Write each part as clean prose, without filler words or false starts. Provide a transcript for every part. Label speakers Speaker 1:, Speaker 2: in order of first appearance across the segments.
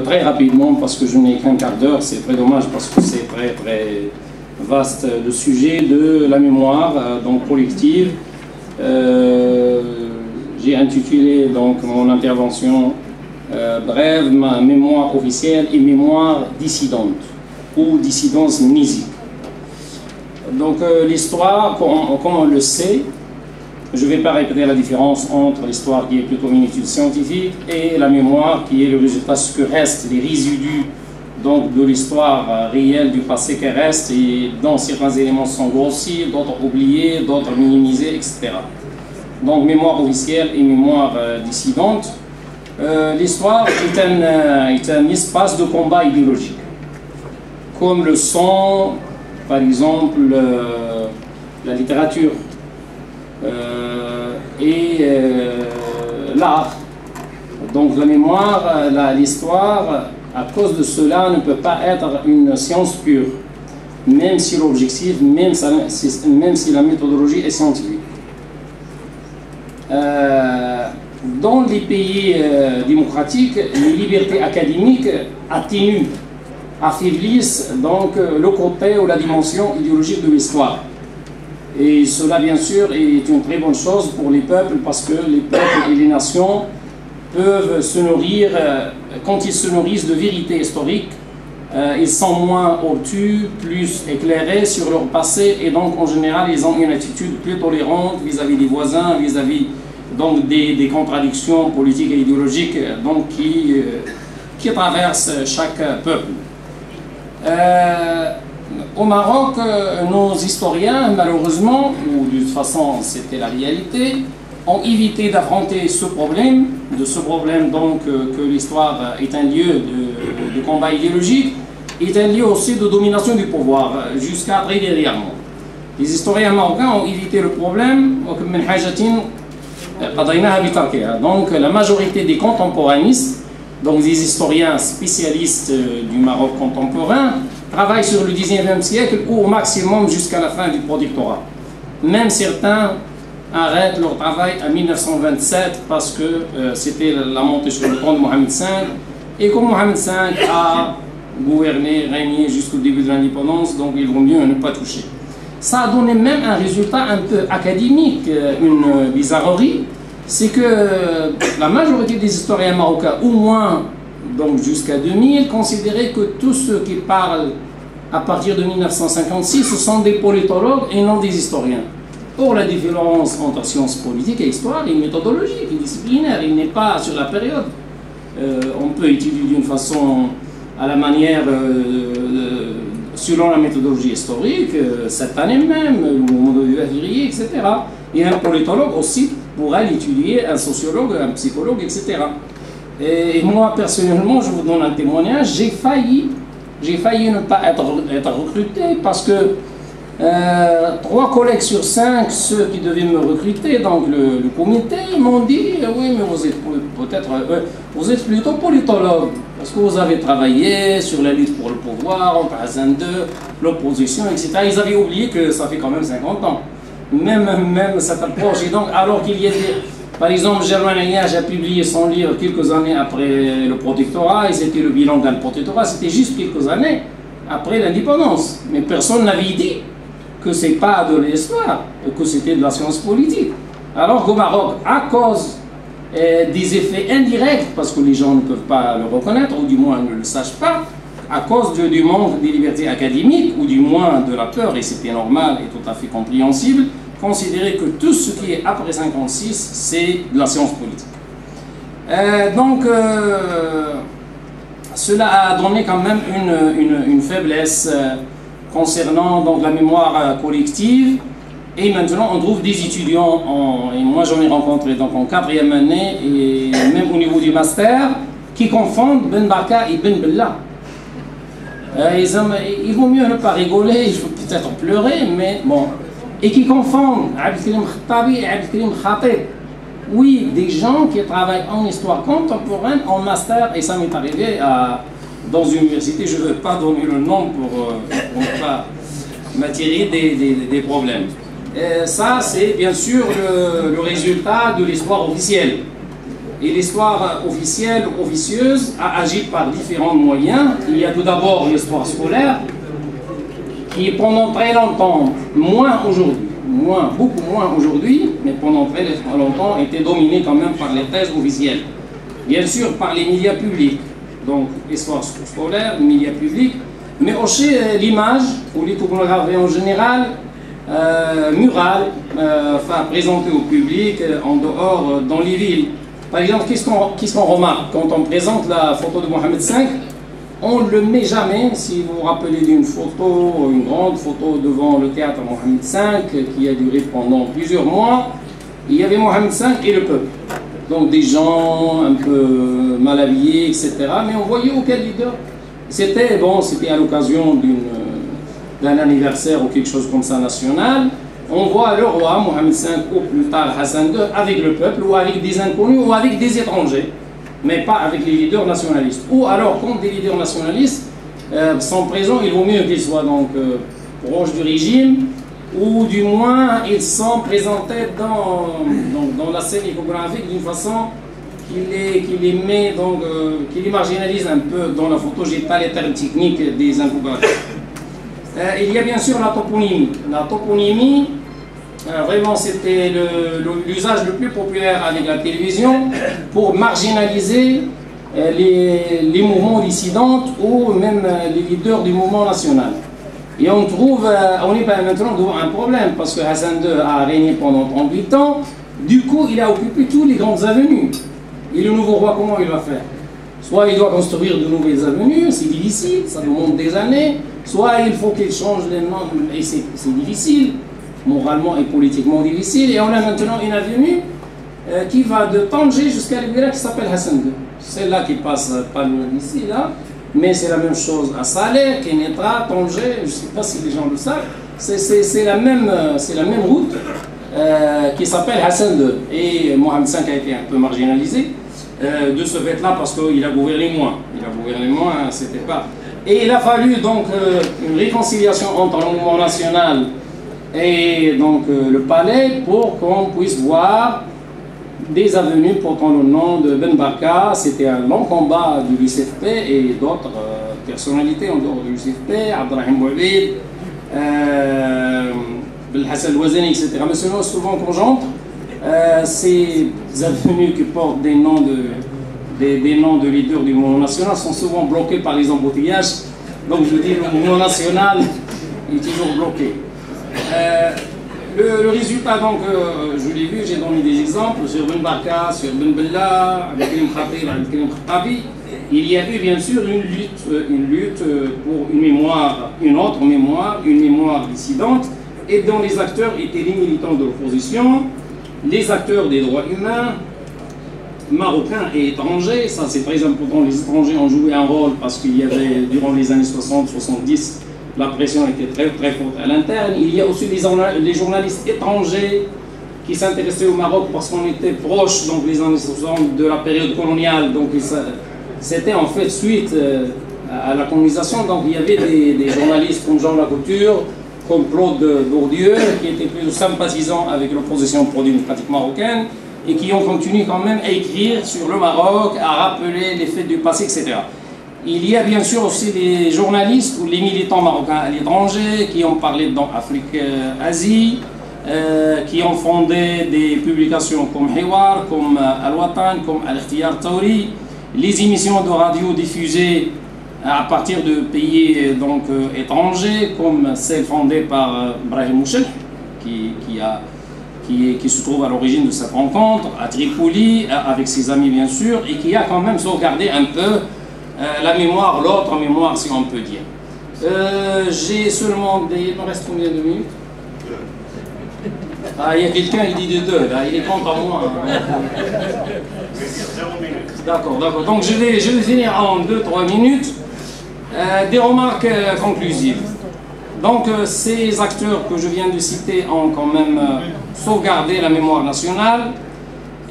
Speaker 1: Très rapidement, parce que je n'ai qu'un quart d'heure, c'est très dommage parce que c'est très vaste le sujet de la mémoire donc collective. J'ai intitulé donc mon intervention brève, ma mémoire officielle et mémoire dissidente ou dissidence mnésique. Donc l'histoire, comme on le sait, je ne vais pas répéter la différence entre l'histoire qui est plutôt une étude scientifique et la mémoire qui est le résultat, ce que reste, les résidus donc, de l'histoire réelle du passé qui reste, et dont certains éléments sont grossis, d'autres oubliés, d'autres minimisés, etc. Donc mémoire officielle et mémoire dissidente. L'histoire est un espace de combat idéologique, comme le sont par exemple la littérature et l'art. Donc la mémoire, l'histoire, à cause de cela, ne peut pas être une science pure, même si l'objectif, même si la méthodologie est scientifique. Dans les pays démocratiques, les libertés académiques atténuent, affaiblissent donc le côté ou la dimension idéologique de l'histoire. Et cela, bien sûr, est une très bonne chose pour les peuples, parce que les peuples et les nations peuvent se nourrir, quand ils se nourrissent de vérité historique, ils sont moins obtus, plus éclairés sur leur passé, et donc en général ils ont une attitude plus tolérante vis-à-vis des voisins, vis-à-vis donc des contradictions politiques et idéologiques donc, qui traversent chaque peuple. Au Maroc, nos historiens, malheureusement, ou de toute façon c'était la réalité, ont évité d'affronter ce problème, donc que l'histoire est un lieu de combat idéologique, est un lieu aussi de domination du pouvoir, jusqu'à très dernièrement. Les historiens marocains ont évité le problème, donc la majorité des contemporanistes, donc des historiens spécialistes du Maroc contemporain, travaillent sur le 19e siècle ou au maximum jusqu'à la fin du protectorat. Même certains arrêtent leur travail en 1927 parce que c'était la montée sur le trône de Mohamed V, et comme Mohamed V a gouverné, régné jusqu'au début de l'indépendance, donc il vaut mieux ne pas toucher. Ça a donné même un résultat un peu académique, une bizarrerie, c'est que la majorité des historiens marocains, au moins donc jusqu'à 2000, considéraient que tous ceux qui parlent à partir de 1956, ce sont des politologues et non des historiens. Or, la différence entre sciences politiques et histoire est méthodologique, est disciplinaire, il n'est pas sur la période. On peut étudier d'une façon à la manière, selon la méthodologie historique, cette année même, le moment de février, etc. Et un politologue aussi pourrait l'étudier, un sociologue, un psychologue, etc. Et moi, personnellement, je vous donne un témoignage, j'ai failli ne pas être recruté parce que 3 collègues sur 5, ceux qui devaient me recruter, donc le comité, ils m'ont dit oui, mais vous êtes peut-être, vous êtes plutôt politologue, parce que vous avez travaillé sur la lutte pour le pouvoir, entre Hassan II, l'opposition, etc. Ils avaient oublié que ça fait quand même 50 ans. Même cette approche. Et donc, alors qu'il y a par exemple, Germain Ayage a publié son livre quelques années après le protectorat, et c'était le bilan d'un protectorat, c'était juste quelques années après l'indépendance. Mais personne n'avait dit que ce n'est pas de l'histoire, que c'était de la science politique. Alors qu'au Maroc, à cause des effets indirects, parce que les gens ne peuvent pas le reconnaître, ou du moins ne le sachent pas, à cause du manque des libertés académiques, ou du moins de la peur, et c'était normal et tout à fait compréhensible, considérer que tout ce qui est après 56, c'est de la science politique. Cela a donné quand même une faiblesse concernant donc, la mémoire collective. Et maintenant, on trouve des étudiants, et moi j'en ai rencontré donc, en 4e année, et même au niveau du master, qui confondent Ben Barka et Ben Bella. Il vaut mieux ne pas rigoler, il faut peut-être pleurer, mais bon. Et qui confondent Abdelkrim Khattabi et Abdelkrim Khatib. Oui, des gens qui travaillent en histoire contemporaine, en master, et ça m'est arrivé dans une université, je ne veux pas donner le nom pour ne pas m'attirer des problèmes. Ça, c'est bien sûr le résultat de l'histoire officielle. Et l'histoire officielle ou officieuse a agi par différents moyens. Il y a tout d'abord l'histoire scolaire, qui pendant très longtemps, beaucoup moins aujourd'hui, mais pendant très longtemps était dominée quand même par les thèses officielles. Bien sûr par les médias publics, donc histoire scolaire, médias publics, mais aussi l'image ou l'iconographie en général, murale, présentée au public en dehors, dans les villes. Par exemple, qu'est-ce qu'on remarque quand on présente la photo de Mohamed V? On ne le met jamais, si vous vous rappelez d'une photo, une grande photo devant le théâtre Mohamed V, qui a duré pendant plusieurs mois. Il y avait Mohamed V et le peuple. Donc des gens un peu mal habillés, etc. Mais on voyait aucun leader. C'était à l'occasion d'un anniversaire ou quelque chose comme ça national. On voit le roi Mohamed V ou plus tard Hassan II avec le peuple ou avec des inconnus ou avec des étrangers, mais pas avec les leaders nationalistes. Ou alors, quand des leaders nationalistes sont présents, il vaut mieux qu'ils soient donc proches du régime, ou du moins ils sont présentés dans la scène iconographique d'une façon qui les marginalise un peu dans la photo. Je n'ai pas les termes techniques des infographies. Il y a bien sûr la toponymie. La toponymie, vraiment c'était l'usage le plus populaire avec la télévision pour marginaliser les mouvements dissidents ou même les leaders du mouvement national. Et on est maintenant devant un problème parce que Hassan II a régné pendant 38 ans, du coup il a occupé toutes les grandes avenues. Et le nouveau roi, comment il va faire? Soit il doit construire de nouvelles avenues, c'est difficile, ça demande des années, soit il faut qu'il change les noms, et c'est difficile, moralement et politiquement difficile, et on a maintenant une avenue qui va de Tanger jusqu'à Libéria qui s'appelle Hassan II. Celle-là qui passe pas loin d'ici, là, mais c'est la même chose à Salé, Kenetra, Tanger, je ne sais pas si les gens le savent, c'est la même route qui s'appelle Hassan II. Et Mohamed V a été un peu marginalisé de ce fait-là parce qu'il a gouverné moins. C'était pas. Et il a fallu donc une réconciliation entre le mouvement national et donc le palais pour qu'on puisse voir des avenues portant le nom de Ben Barka. C'était un long combat de l'UCFP et d'autres personnalités en dehors de l'UCFP, Abdelrahim Bouavid, Belhassan Ouazani, etc. Mais souvent qu'on j'entre, ces avenues qui portent des noms de leaders du mouvement national sont souvent bloquées par les embouteillages. Donc je dis le mouvement national est toujours bloqué. Le résultat, donc, je l'ai vu, j'ai donné des exemples sur Ben Barka, sur Ben Bella, avec Karim Khatib, avec Karim Khattabi. Il y a eu bien sûr une lutte pour une autre mémoire, une mémoire dissidente, et dont les acteurs étaient les militants de l'opposition, les acteurs des droits humains, marocains et étrangers. Ça c'est très important, les étrangers ont joué un rôle parce qu'il y avait, durant les années 60-70, la pression était très très forte à l'interne. Il y a aussi les journalistes étrangers qui s'intéressaient au Maroc parce qu'on était proche, donc les années 60, de la période coloniale. Donc c'était en fait suite à la colonisation. Donc il y avait des journalistes comme Jean Lacouture, comme Claude Bourdieu, qui étaient plutôt sympathisants avec l'opposition pro-démocratique marocaine et qui ont continué quand même à écrire sur le Maroc, à rappeler les faits du passé, etc. Il y a bien sûr aussi des journalistes ou les militants marocains à l'étranger qui ont parlé dans Afrique-Asie, qui ont fondé des publications comme Hiwar, comme Al-Watan, comme Al-Ikhtiyar Taouri, les émissions de radio diffusées à partir de pays donc, étrangers, comme celle fondée par Brahim Mouchel, qui se trouve à l'origine de cette rencontre, à Tripoli, avec ses amis bien sûr, et qui a quand même sauvegardé un peu la mémoire, l'autre mémoire si on peut dire. J'ai seulement il me reste combien de minutes? Ah, il y a quelqu'un qui dit de 2, là, il est contre moi. D'accord. Donc je vais finir en 2-3 minutes. Des remarques conclusives. Donc ces acteurs que je viens de citer ont quand même sauvegardé la mémoire nationale.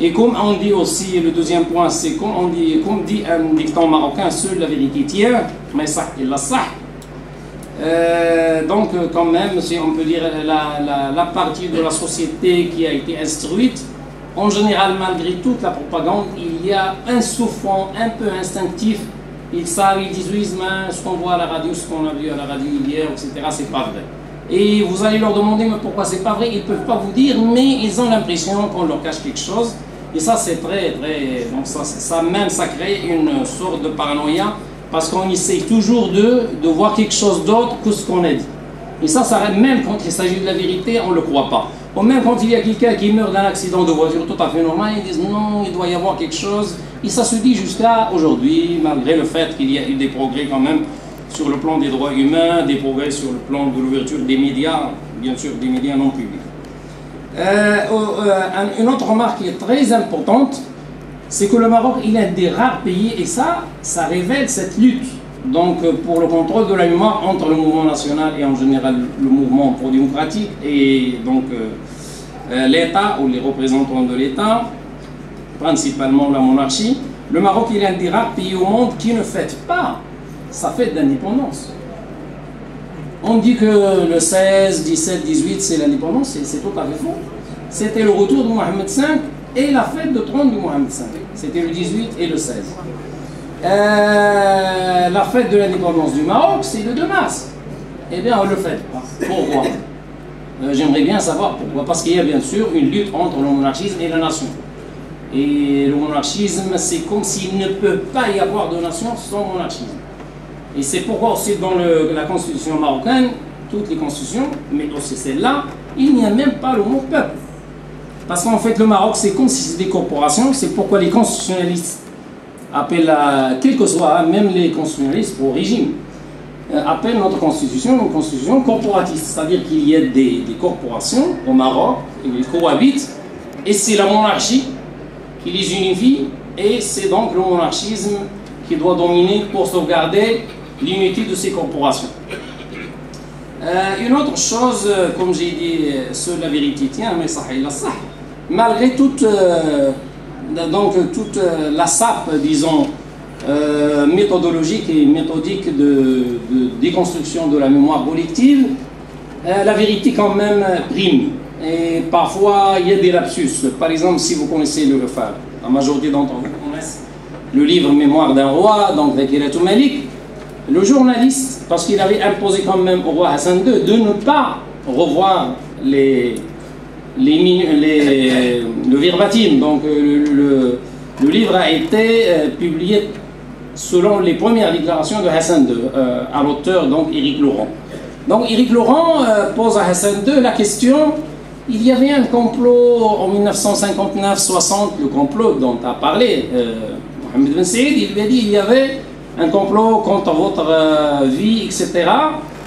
Speaker 1: Et comme on dit aussi, le deuxième point, c'est comme dit un dicton marocain, seule la vérité tient, mais ça, il la sah. Donc quand même, si on peut dire, la partie de la société qui a été instruite En général, malgré toute la propagande, il y a un soufflant un peu instinctif. Ils savent, ils disent oui, ce qu'on voit à la radio, ce qu'on a vu à la radio hier, etc., c'est pas vrai. Et vous allez leur demander mais pourquoi c'est pas vrai, ils ne peuvent pas vous dire, mais ils ont l'impression qu'on leur cache quelque chose. Et ça, c'est très, très. Donc, ça crée une sorte de paranoïa, parce qu'on essaye toujours de voir quelque chose d'autre que ce qu'on a dit. Et ça, même quand il s'agit de la vérité, on ne le croit pas. Ou même quand il y a quelqu'un qui meurt d'un accident de voiture tout à fait normal, ils disent non, il doit y avoir quelque chose. Et ça se dit jusqu'à aujourd'hui, malgré le fait qu'il y a eu des progrès quand même sur le plan des droits humains, des progrès sur le plan de l'ouverture des médias, bien sûr des médias non publics. Une autre remarque qui est très importante, c'est que le Maroc, il est un des rares pays, et ça révèle cette lutte donc, pour le contrôle de la mémoire entre le mouvement national et en général le mouvement pro-démocratique et donc l'État ou les représentants de l'État, principalement la monarchie. Le Maroc, il est un des rares pays au monde qui ne fête pas sa fête d'indépendance. On dit que le 16, 17, 18 c'est l'indépendance, c'est tout à fait faux. C'était le retour de Mohamed V et la fête de trône de Mohamed V. C'était le 18 et le 16. La fête de l'indépendance du Maroc, c'est le 2 mars. Eh bien, on ne le fait pas. Pourquoi? J'aimerais bien savoir pourquoi. Parce qu'il y a bien sûr une lutte entre le monarchisme et la nation. Et le monarchisme, c'est comme s'il ne peut pas y avoir de nation sans monarchisme. Et c'est pourquoi aussi dans la constitution marocaine, toutes les constitutions, mais aussi celle-là, il n'y a même pas le mot peuple. Parce qu'en fait, le Maroc, c'est comme si c'était des corporations. C'est pourquoi les constitutionnalistes appellent, quel que soit, même les constitutionnalistes au régime, appellent notre constitution une constitution corporatiste. C'est-à-dire qu'il y a des corporations au Maroc, ils cohabitent, et c'est la monarchie qui les unifie, et c'est donc le monarchisme qui doit dominer pour sauvegarder l'unité de ces corporations. Une autre chose, comme j'ai dit, seule la vérité tient, mais ça, malgré toute la sape, disons, méthodologique et méthodique de déconstruction de la mémoire collective, la vérité quand même prime. Et parfois, il y a des lapsus. Par exemple, si vous connaissez la majorité d'entre vous connaissent le livre Mémoire d'un roi, donc Zakiratou Malik, le journaliste, parce qu'il avait imposé quand même au roi Hassan II de ne pas revoir le verbatim. Donc le livre a été publié selon les premières déclarations de Hassan II, à l'auteur donc Éric Laurent. Donc Éric Laurent pose à Hassan II la question, il y avait un complot en 1959-60, le complot dont a parlé Mohamed Ben Saïd, il lui a dit il y avait un complot contre votre vie, etc.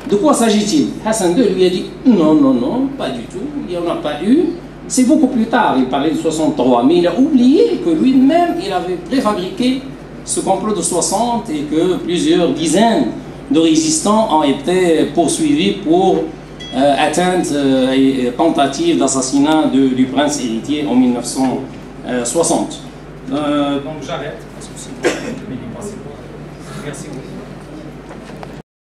Speaker 1: De quoi s'agit-il? Hassan II lui a dit non, non, non, pas du tout, il n'y en a pas eu. C'est beaucoup plus tard, il parlait de 63, mais il a oublié que lui-même, il avait préfabriqué ce complot de 60 et que plusieurs dizaines de résistants ont été poursuivis pour atteinte et tentative d'assassinat du prince héritier en 1960. Donc j'arrête, parce que c'est bon, merci beaucoup.